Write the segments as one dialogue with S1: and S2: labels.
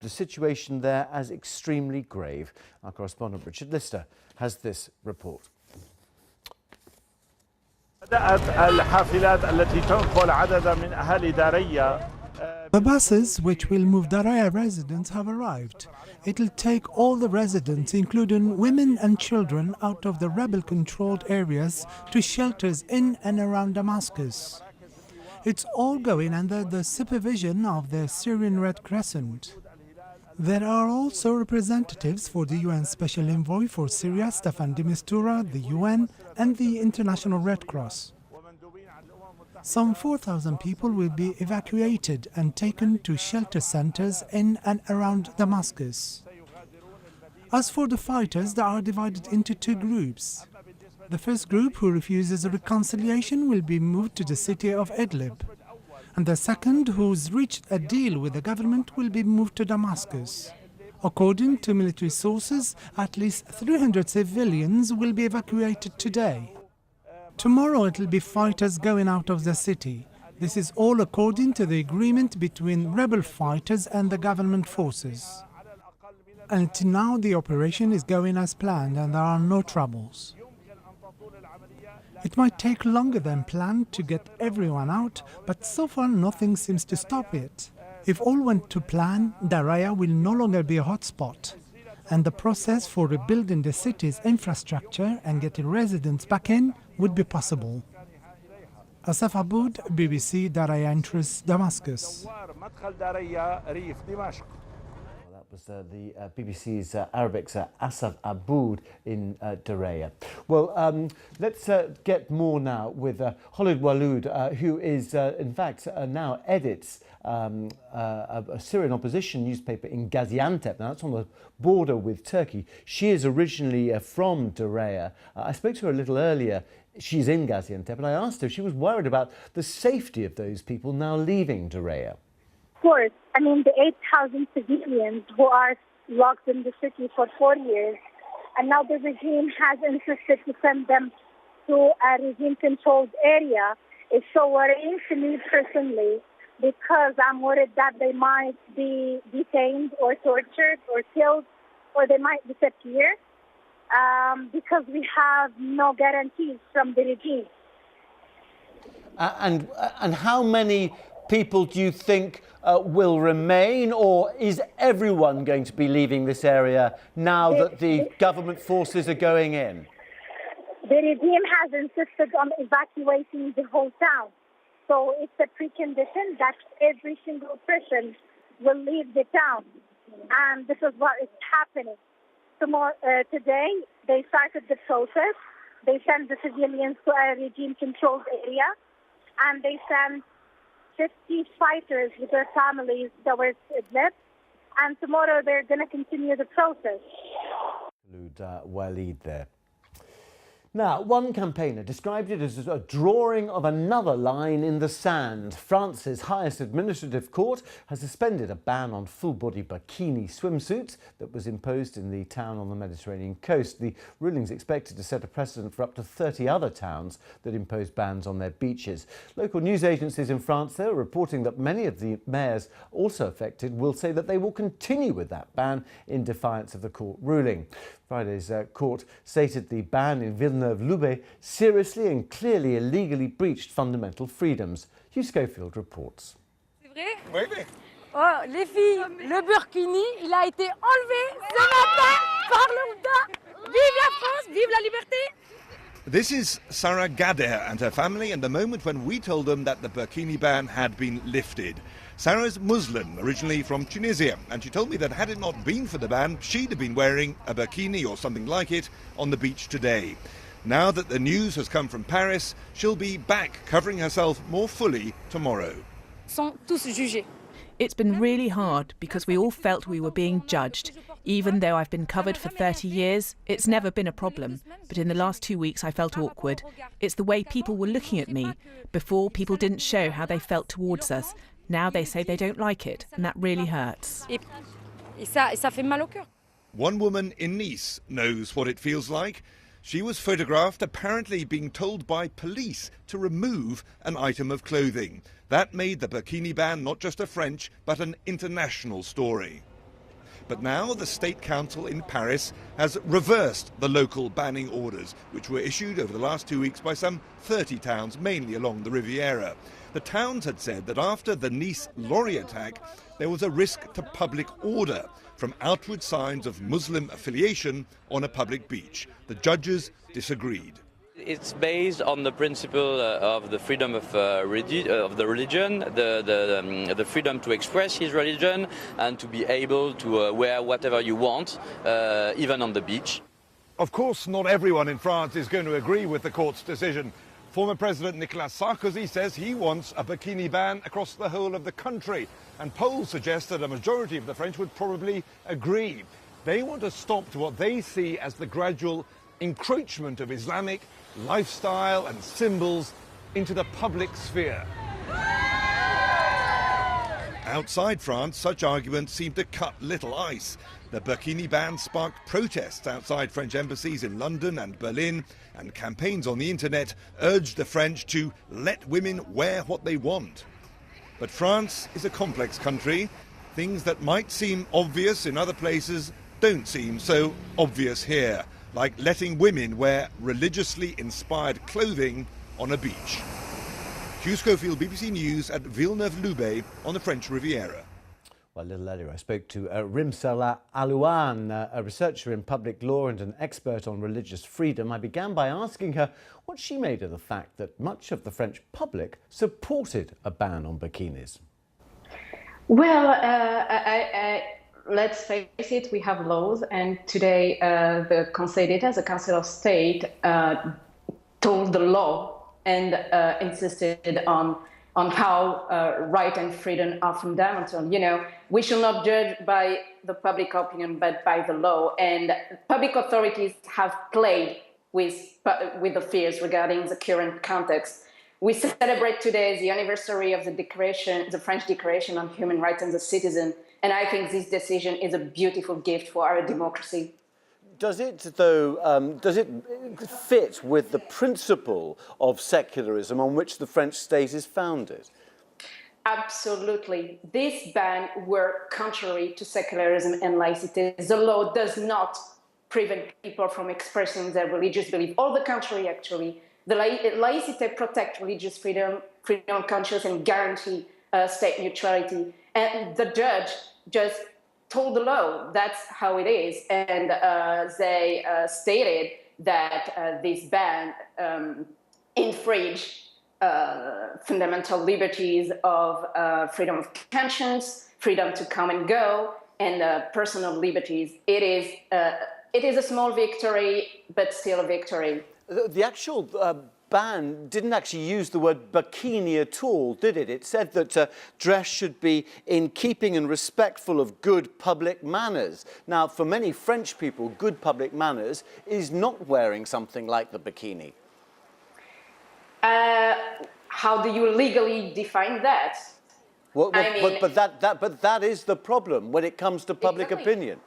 S1: the situation there as extremely grave. Our correspondent Richard Lister has this report.
S2: The buses which will move Daraya residents have arrived. It'll take all the residents, including women and children, out of the rebel-controlled areas to shelters in and around Damascus. It's all going under the supervision of the Syrian Red Crescent. There are also representatives for the UN Special Envoy for Syria, Staffan de Mistura, the UN and the International Red Cross. Some 4,000 people will be evacuated and taken to shelter centers in and around Damascus. As for the fighters, they are divided into two groups. The first group, who refuses reconciliation, will be moved to the city of Idlib. And the second, who's reached a deal with the government, will be moved to Damascus. According to military sources, at least 300 civilians will be evacuated today. Tomorrow it will be fighters going out of the city. This is all according to the agreement between rebel fighters and the government forces. Until now the operation is going as planned and there are no troubles. It might take longer than planned to get everyone out, but so far nothing seems to stop it. If all went to plan, Daraya will no longer be a hotspot, and the process for rebuilding the city's infrastructure and getting residents back in would be possible. Asaf Aboud, BBC, Daraya Entrance, Damascus.
S1: That was the BBC's Arabic's Asaf Aboud in Daraya. Well, let's get more now with Khalid Waloud, who is, in fact, now edits a Syrian opposition newspaper in Gaziantep. Now, that's on the border with Turkey. She is originally from Daraya. I spoke to her a little earlier. She's in Gaziantep, and I asked her if she was worried about the safety of those people now leaving Daraya.
S3: Of course. I mean, the 8,000 civilians who are locked in the city for 4 years, and now the regime has insisted to send them to a regime-controlled area, is so worrying to me personally, because I'm worried that they might be detained or tortured or killed, or they might disappear, because we have no guarantees from the regime.
S1: And how many people do you think will remain, or is everyone going to be leaving this area now that the government forces are going in?
S3: The regime has insisted on evacuating the whole town. So it's a precondition that every single person will leave the town. And this is what is happening. Today, they started the process. They sent the civilians to a regime-controlled area, and they sent 50 fighters with their families towards Idlib, and tomorrow they're going to continue the process.
S1: Waleed there. Now, one campaigner described it as a drawing of another line in the sand. France's highest administrative court has suspended a ban on full-body bikini swimsuits that was imposed in the town on the Mediterranean coast. The ruling is expected to set a precedent for up to 30 other towns that impose bans on their beaches. Local news agencies in France, though, are reporting that many of the mayors also affected will say that they will continue with that ban in defiance of the court ruling. Friday's court stated the ban in Villeneuve-Loubet seriously and clearly illegally breached fundamental freedoms. Hugh Schofield reports.
S4: C'est vrai? Oui, oui. Oh, les filles, le burkini, il a été enlevé ce matin par l'ONU. Vive la France, vive la liberté!
S5: This is Sarah Gader and her family and the moment when we told them that the burkini ban had been lifted. Sarah's Muslim, originally from Tunisia, and she told me that had it not been for the ban, she'd have been wearing a burkini or something like it on the beach today. Now that the news has come from Paris, she'll be back covering herself more fully tomorrow.
S4: Sont tous jugés.
S6: It's been really hard because we all felt we were being judged. Even though I've been covered for 30 years, it's never been a problem. But in the last 2 weeks, I felt awkward. It's the way people were looking at me. Before, people didn't show how they felt towards us. Now they say they don't like it, and that really hurts.
S4: Ça fait mal au cœur.
S5: One woman in Nice knows what it feels like. She was photographed apparently being told by police to remove an item of clothing. That made the burkini ban not just a French, but an international story. But now the State Council in Paris has reversed the local banning orders, which were issued over the last 2 weeks by some 30 towns, mainly along the Riviera. The towns had said that after the Nice lorry attack, there was a risk to public order from outward signs of Muslim affiliation on a public beach. The judges disagreed.
S7: It's based on the principle of the freedom of the religion, the freedom to express his religion and to be able to wear whatever you want, even on the beach.
S5: Of course, not everyone in France is going to agree with the court's decision. Former President Nicolas Sarkozy says he wants a bikini ban across the whole of the country, and polls suggest that a majority of the French would probably agree. They want to stop to what they see as the gradual encroachment of Islamic lifestyle and symbols into the public sphere. Outside France, such arguments seem to cut little ice. The burkini ban sparked protests outside French embassies in London and Berlin, and campaigns on the internet urged the French to let women wear what they want. But France is a complex country. Things that might seem obvious in other places don't seem so obvious here, like letting women wear religiously inspired clothing on a beach. Hugh Schofield, BBC News at Villeneuve-Loubet on the French Riviera.
S1: Well, a little earlier I spoke to Rimsala Alouane, a researcher in public law and an expert on religious freedom. I began by asking her what she made of the fact that much of the French public supported a ban on bikinis.
S8: Well, let's face it, we have laws, and today the Conseil d'État, the Council of State, told the law and insisted on how right and freedom are fundamental. You know, we should not judge by the public opinion, but by the law. And public authorities have played with the fears regarding the current context. We celebrate today the anniversary of the French Declaration on Human Rights and the Citizen. And I think this decision is a beautiful gift for our democracy.
S1: Does it, though, does it fit with the principle of secularism on which the French state is founded?
S8: Absolutely. This ban were contrary to secularism and laicity. The law does not prevent people from expressing their religious belief. On the contrary, actually. The laicity protects religious freedom of conscience, and guarantee state neutrality. And the judge just told the law that's how it is, and they stated that this ban infringed fundamental liberties of freedom of conscience, freedom to come and go, and personal liberties. It is a small victory, but still a victory.
S1: The actual ban didn't actually use the word bikini at all, did it? It said that dress should be in keeping and respectful of good public manners. Now, for many French people, good public manners is not wearing something like the bikini.
S8: How do you legally define that?
S1: Well, but that is the problem when it comes to public opinion.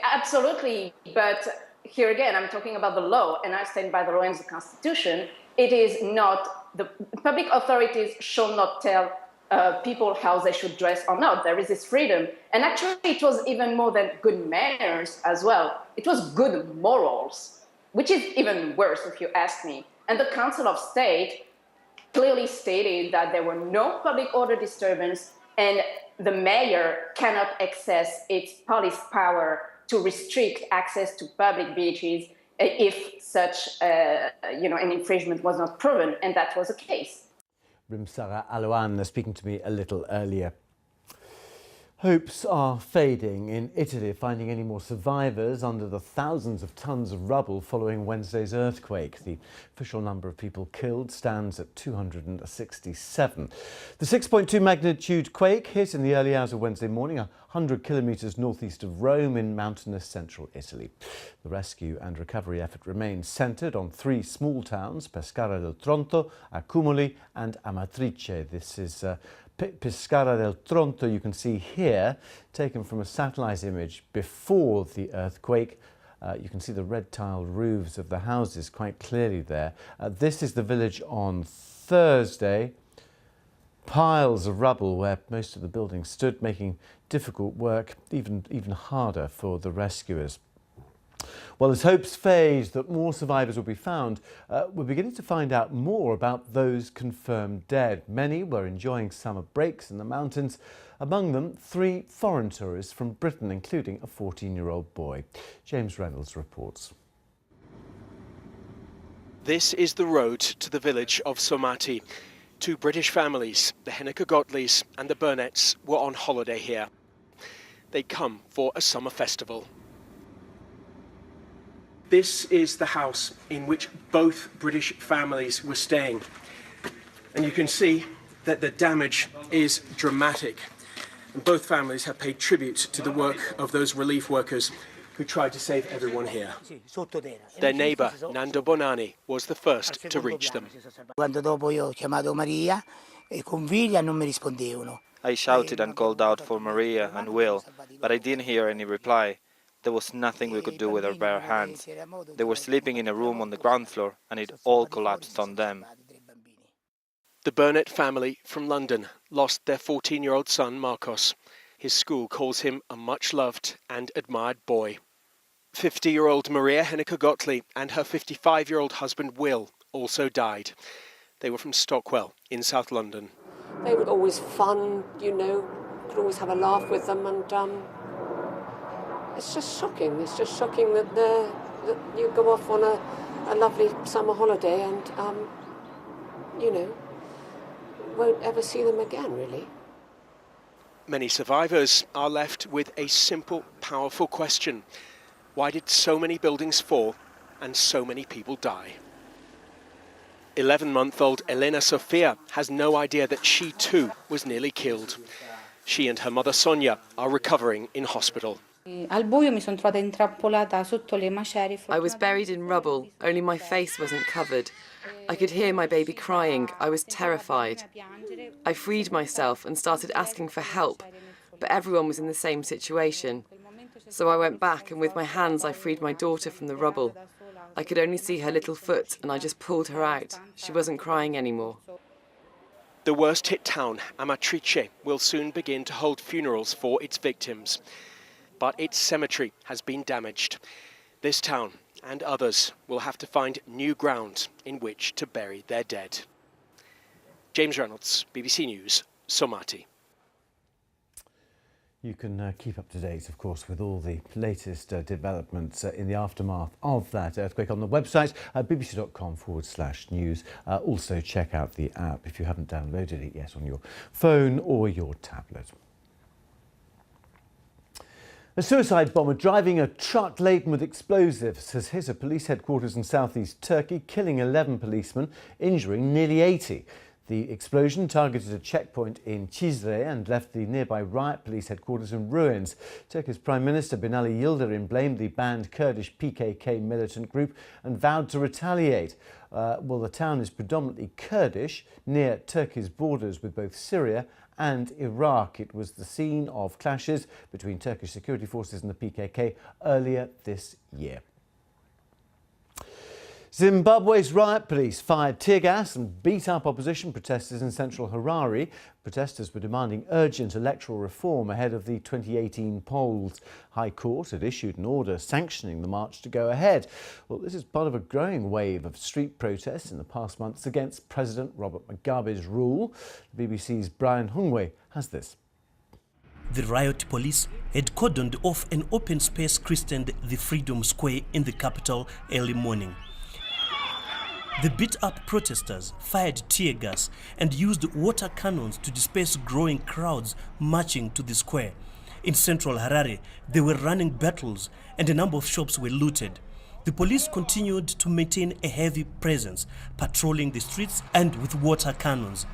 S8: Absolutely, but here again, I'm talking about the law, and I stand by the law and the Constitution. It is not, the public authorities shall not tell people how they should dress or not. There is this freedom. And actually, it was even more than good manners as well. It was good morals, which is even worse if you ask me. And the Council of State clearly stated that there were no public order disturbance, and the mayor cannot access its police power to restrict access to public beaches if such an infringement was not proven, and that was the case.
S1: Rimsala Alouane speaking to me a little earlier. Hopes are fading in Italy of finding any more survivors under the thousands of tons of rubble following Wednesday's earthquake. The official number of people killed stands at 267. The 6.2 magnitude quake hit in the early hours of Wednesday morning, 100 kilometres northeast of Rome in mountainous central Italy. The rescue and recovery effort remains centred on three small towns, Pescara del Tronto, Accumoli and Amatrice. This is Pescara del Tronto, you can see here, taken from a satellite image before the earthquake. You can see the red tiled roofs of the houses quite clearly there. This is the village on Thursday. Piles of rubble where most of the buildings stood, making difficult work, even harder for the rescuers. Well, as hopes fade that more survivors will be found, we're beginning to find out more about those confirmed dead. Many were enjoying summer breaks in the mountains, among them 3 foreign tourists from Britain, including a 14-year-old boy. James Reynolds reports.
S9: This is the road to the village of Somati. 2 British families, the Henniker-Gottlies and the Burnetts, were on holiday here. They'd come for a summer festival. This is the house in which both British families were staying. And you can see that the damage is dramatic. And both families have paid tribute to the work of those relief workers who tried to save everyone here. Their neighbour, Nando Bonani, was the first to reach them.
S10: I shouted and called out for Maria and Will, but I didn't hear any reply. There was nothing we could do with our bare hands. They were sleeping in a room on the ground floor, and it all collapsed on them.
S9: The Burnett family from London lost their 14-year-old son, Marcos. His school calls him a much-loved and admired boy. 50-year-old Maria Henniker-Gottlieb and her 55-year-old husband, Will, also died. They were from Stockwell in South London.
S11: They were always fun, you know, could always have a laugh with them, and it's just shocking. It's just shocking that you go off on a lovely summer holiday and, you know, won't ever see them again, really.
S9: Many survivors are left with a simple, powerful question. Why did so many buildings fall and so many people die? 11-month-old Elena Sofia has no idea that she too was nearly killed. She and her mother Sonia are recovering in hospital.
S12: I was buried in rubble, only my face wasn't covered. I could hear my baby crying. I was terrified. I freed myself and started asking for help, but everyone was in the same situation. So I went back and with my hands I freed my daughter from the rubble. I could only see her little foot and I just pulled her out. She wasn't crying anymore.
S9: The worst-hit town, Amatrice, will soon begin to hold funerals for its victims. But its cemetery has been damaged. This town and others will have to find new ground in which to bury their dead. James Reynolds, BBC News, Somati.
S1: You can keep up to date, of course, with all the latest developments in the aftermath of that earthquake on the website, bbc.com/news. Also check out the app if you haven't downloaded it yet on your phone or your tablet. A suicide bomber driving a truck laden with explosives has hit a police headquarters in southeast Turkey, killing 11 policemen, injuring nearly 80. The explosion targeted a checkpoint in Cizre and left the nearby riot police headquarters in ruins. Turkey's Prime Minister Binali Yildirim blamed the banned Kurdish PKK militant group and vowed to retaliate. Well, the town is predominantly Kurdish, near Turkey's borders with both Syria and Iraq. It was the scene of clashes between Turkish security forces and the PKK earlier this year. Zimbabwe's riot police fired tear gas and beat up opposition protesters in central Harare. Protesters were demanding urgent electoral reform ahead of the 2018 polls. High Court had issued an order sanctioning the march to go ahead. Well, this is part of a growing wave of street protests in the past months against President Robert Mugabe's rule. The BBC's Brian Hungwe has this.
S13: The riot police had cordoned off an open space christened the Freedom Square in the capital early morning. The beat-up protesters fired tear gas and used water cannons to disperse growing crowds marching to the square. In central Harare, they were running battles and a number of shops were looted. The police continued to maintain a heavy presence, patrolling the streets and with water cannons.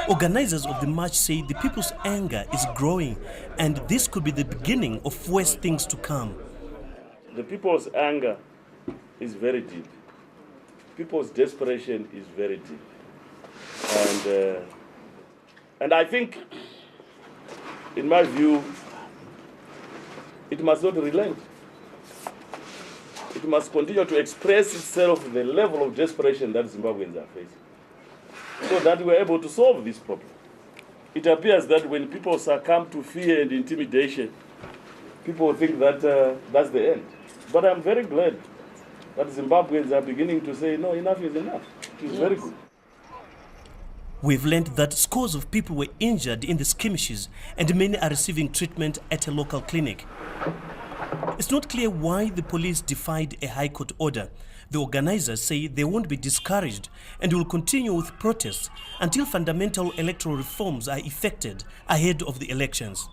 S13: Organizers of the march say the people's anger is growing and this could be the beginning of worse things to come.
S14: The people's anger is very deep. People's desperation is very deep. And I think, in my view, it must not relent. It must continue to express itself the level of desperation that Zimbabweans are facing, so that we're able to solve this problem. it appears that when people succumb to fear and intimidation, people think that that's the end. But I'm very glad that Zimbabweans are beginning to say, no, enough is enough. It is very good.
S13: We've learned that scores of people were injured in the skirmishes and many are receiving treatment at a local clinic. It's not clear why the police defied a High Court order. The organizers say they won't be discouraged and will continue with protests until fundamental electoral reforms are effected ahead of the elections.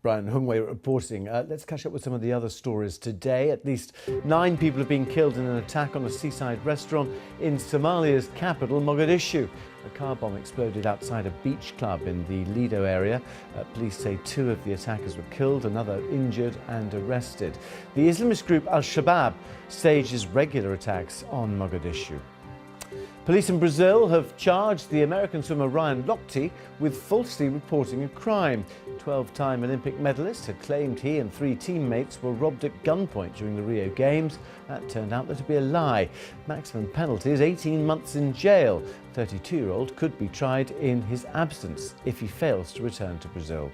S1: Brian Hungway reporting. Let's catch up with some of the other stories today. At least 9 people have been killed in an attack on a seaside restaurant in Somalia's capital, Mogadishu. A car bomb exploded outside a beach club in the Lido area. Police say 2 of the attackers were killed, another injured and arrested. The Islamist group Al-Shabaab stages regular attacks on Mogadishu. Police in Brazil have charged the American swimmer Ryan Lochte with falsely reporting a crime. 12-time Olympic medalist had claimed he and 3 teammates were robbed at gunpoint during the Rio Games. That turned out to be a lie. Maximum penalty is 18 months in jail. The 32-year-old could be tried in his absence if he fails to return to Brazil.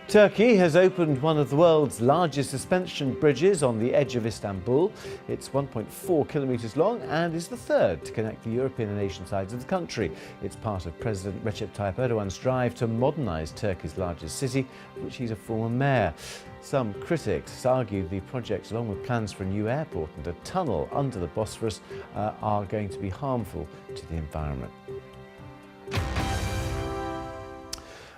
S1: Turkey has opened one of the world's largest suspension bridges on the edge of Istanbul. It's 1.4 kilometres long and is the third to connect the European and Asian sides of the country. It's part of President Recep Tayyip Erdogan's drive to modernise Turkey's largest city, of which he's a former mayor. Some critics argue the project, along with plans for a new airport and a tunnel under the Bosphorus, are going to be harmful to the environment.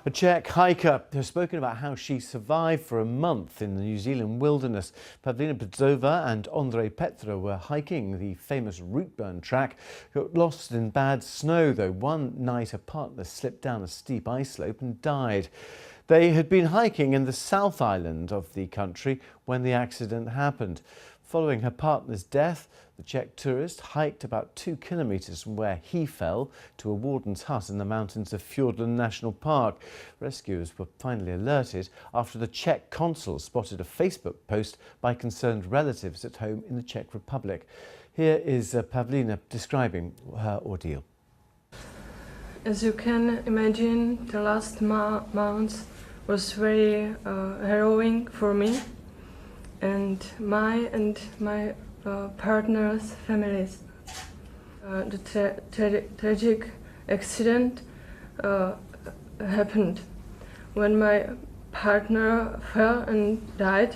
S1: A Czech hiker has spoken about how she survived for a month in the New Zealand wilderness. Pavlina Pitzova and Ondrej Petra were hiking the famous Rootburn track, got lost in bad snow, though. One night a partner slipped down a steep ice slope and died. They had been hiking in the South Island of the country when the accident happened. Following her partner's death, the Czech tourist hiked about 2 kilometres from where he fell to a warden's hut in the mountains of Fiordland National Park. Rescuers were finally alerted after the Czech consul spotted a Facebook post by concerned relatives at home in the Czech Republic. Here is Pavlina describing her ordeal.
S15: As you can imagine, the last months was very harrowing for me and my partner's families. The tragic accident happened when my partner fell and died.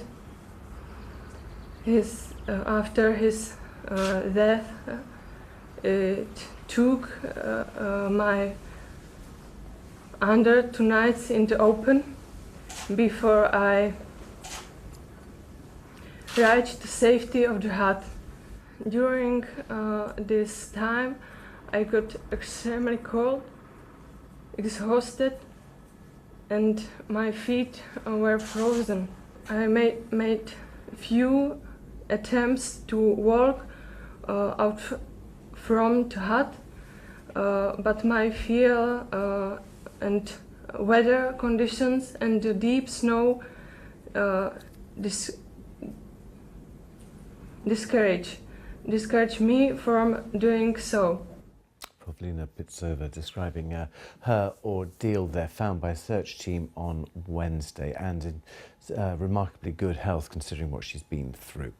S15: After his death, it took my under 2 nights in the open before I reached the safety of the hut. During this time, I got extremely cold, exhausted, and my feet were frozen. I made few attempts to walk out from the hut, but my fear and weather conditions and the deep snow discourage me from doing so.
S1: Pavlina Pitzova describing her ordeal there, found by a search team on Wednesday, and in remarkably good health considering what she's been through.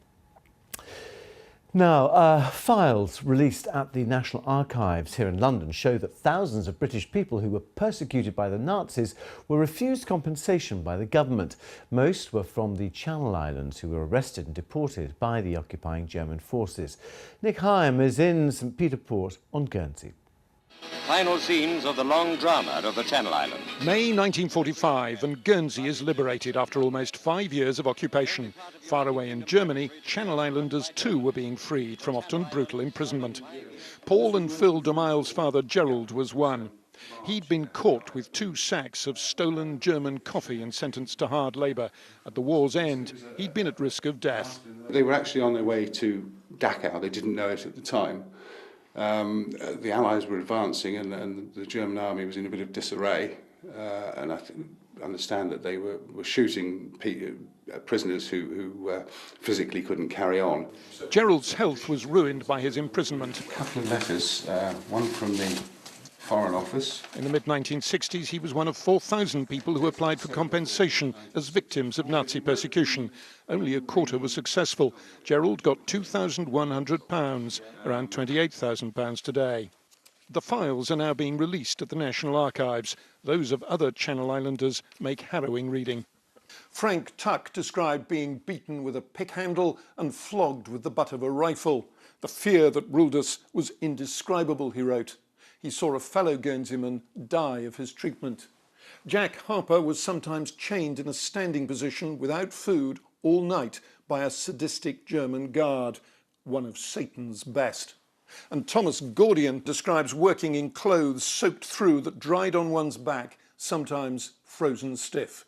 S1: Now, files released at the National Archives here in London show that thousands of British people who were persecuted by the Nazis were refused compensation by the government. Most were from the Channel Islands, who were arrested and deported by the occupying German forces. Nick Hyam is in St Peter Port on Guernsey.
S16: Final scenes of the long drama of the Channel Islands.
S17: May 1945, and Guernsey is liberated after almost 5 years of occupation. Far away in Germany, Channel Islanders too were being freed from often brutal imprisonment. Paul and Phil de Mile's father Gerald was one. He'd been caught with 2 sacks of stolen German coffee and sentenced to hard labour. At the war's end, he'd been at risk of death.
S18: They were actually on their way to Dachau. They didn't know it at the time. The Allies were advancing and the German army was in a bit of disarray, and I understand that they were shooting prisoners who physically couldn't carry on.
S17: Gerald's health was ruined by his imprisonment.
S18: A couple of letters, one from the Foreign Office.
S17: In the mid-1960s, he was one of 4,000 people who applied for compensation as victims of Nazi persecution. Only a quarter were successful. Gerald got £2,100, around £28,000 today. The files are now being released at the National Archives. Those of other Channel Islanders make harrowing reading. Frank Tuck described being beaten with a pick handle and flogged with the butt of a rifle. The fear that ruled us was indescribable, he wrote. He saw a fellow Guernseyman die of his treatment. Jack Harper was sometimes chained in a standing position without food all night by a sadistic German guard, one of Satan's best. And Thomas Gordian describes working in clothes soaked through that dried on one's back, sometimes frozen stiff.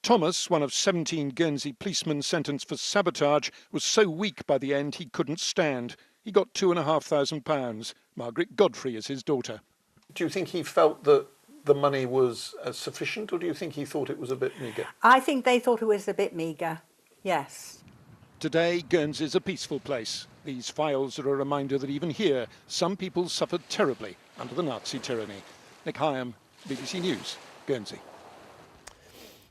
S17: Thomas, one of 17 Guernsey policemen sentenced for sabotage, was so weak by the end he couldn't stand. He got £2,500. Margaret Godfrey is his daughter. Do you think he felt that the money was sufficient, or do you think he thought it was a bit meagre?
S19: I think they thought it was a bit meagre, yes.
S17: Today, Guernsey's a peaceful place. These files are a reminder that even here, some people suffered terribly under the Nazi tyranny. Nick Hyam, BBC News, Guernsey.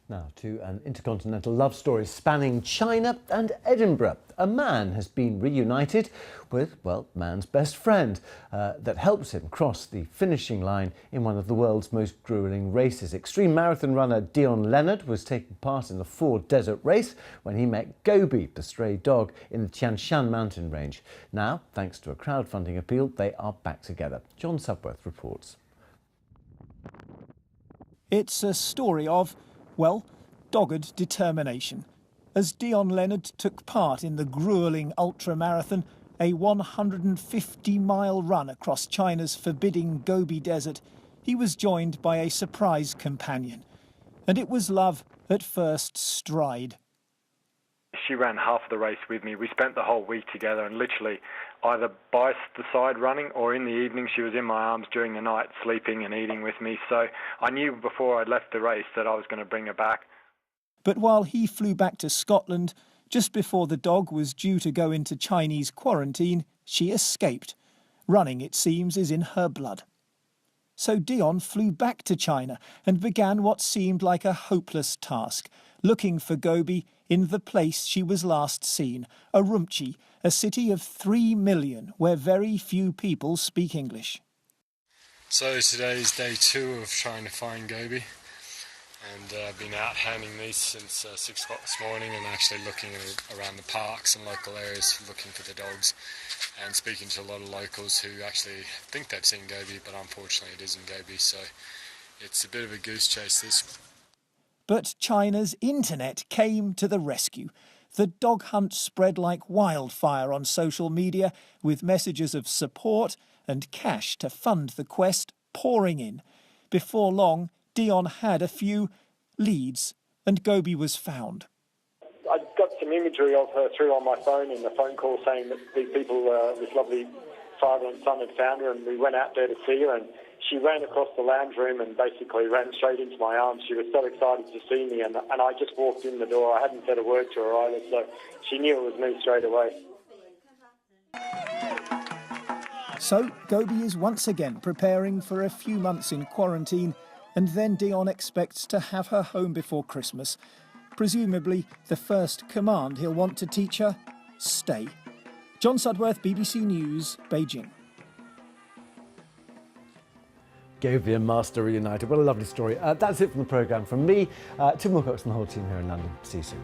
S1: Now to an intercontinental love story spanning China and Edinburgh. A man has been reunited with, well, man's best friend that helps him cross the finishing line in one of the world's most gruelling races. Extreme marathon runner Dion Leonard was taking part in the Ford Desert Race when he met Gobi, the stray dog, in the Tian Shan mountain range. Now, thanks to a crowdfunding appeal, they are back together. John Sudworth reports.
S20: It's a story of, well, dogged determination. As Dion Leonard took part in the gruelling ultramarathon, a 150-mile run across China's forbidding Gobi Desert, he was joined by a surprise companion. And it was love at first stride.
S21: She ran half of the race with me. We spent the whole week together and literally either by the side running or in the evening she was in my arms during the night sleeping and eating with me. So I knew before I left the race that I was going to bring her back.
S20: But while he flew back to Scotland, just before the dog was due to go into Chinese quarantine, she escaped. Running, it seems, is in her blood. So Dion flew back to China and began what seemed like a hopeless task, looking for Gobi in the place she was last seen, Urumqi, a city of 3 million where very few people speak English.
S22: So today is day 2 of trying to find Gobi, and I've been out handing these since 6 o'clock this morning and actually looking around the parks and local areas looking for the dogs and speaking to a lot of locals who actually think they've seen Gobi, but unfortunately it isn't Gobi, so it's a bit of a goose chase this.
S20: But China's internet came to the rescue. The dog hunt spread like wildfire on social media, with messages of support and cash to fund the quest pouring in. Before long, Dion had a few leads, and Gobi was found.
S23: I got some imagery of her through on my phone in the phone call saying that these people, this lovely father and son had found her, and we went out there to see her, and she ran across the lounge room and basically ran straight into my arms. She was so excited to see me, and I just walked in the door. I hadn't said a word to her either, so she knew it was me straight away.
S20: So Gobi is once again preparing for a few months in quarantine, and then Dion expects to have her home before Christmas. Presumably the first command he'll want to teach her, stay. John Sudworth, BBC News, Beijing.
S1: Gobi and Master reunited. What a lovely story. That's it from the programme. From me, Tim Wilcox and the whole team here in London. See you soon.